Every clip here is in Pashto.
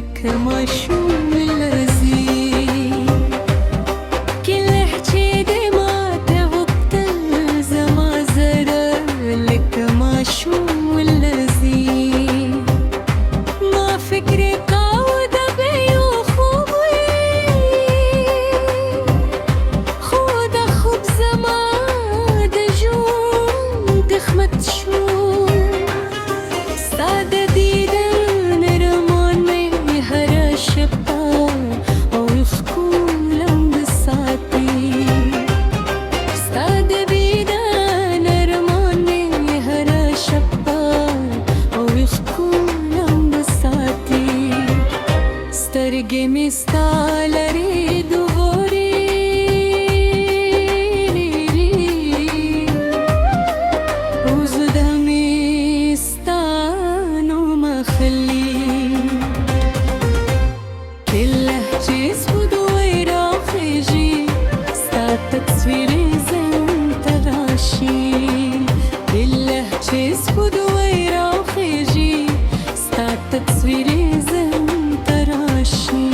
لك معشوق لذيذ كل حكيدي ما تبقت زما زرا لك معشوق لذيذ ما فكري قاود بيو خوبي خود خوب زما دجون دخمت شو ساده دیدن رمان می هر شبا او يخكولم بساعتي ساده دیدن رمان می هر شبا او يخكولم بساعتي سترګې مې ستا لري دووري وزده مې ستا نوم اخلي كله جيس بدوي راخيجي ستا تصويري زين تغاشي كله جيس بدوي راخيجي ستا تصويري زين تراشي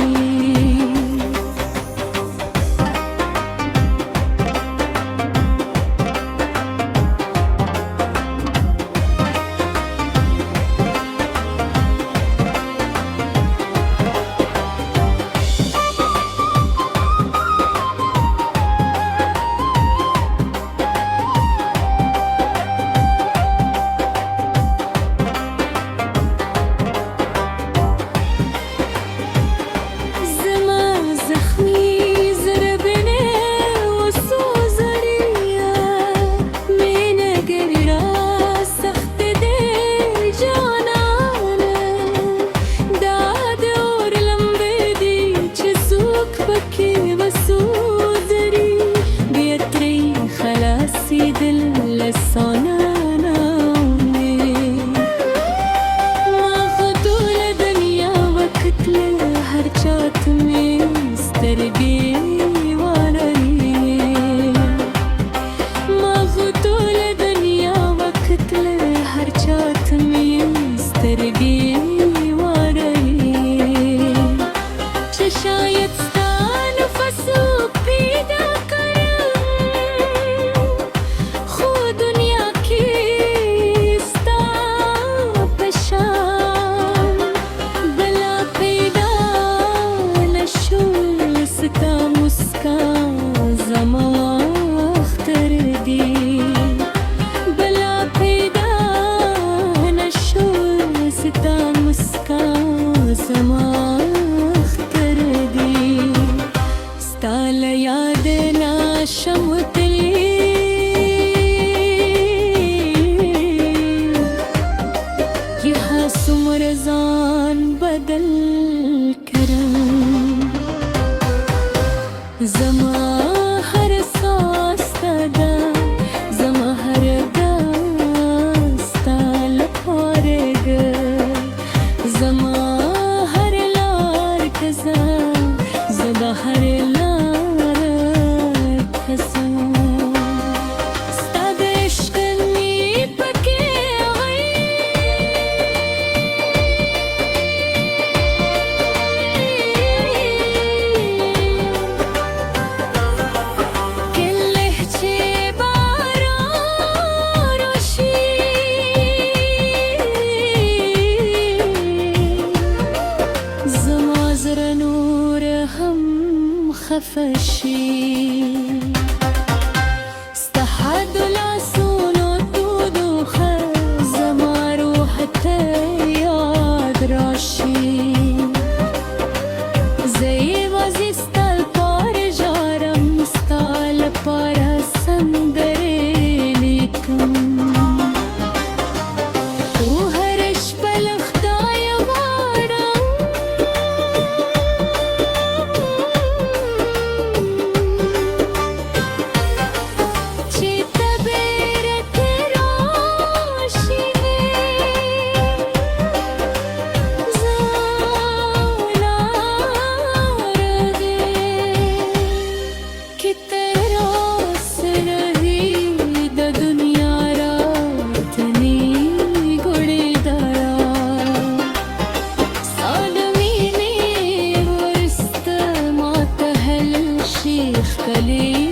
تاريخ خليل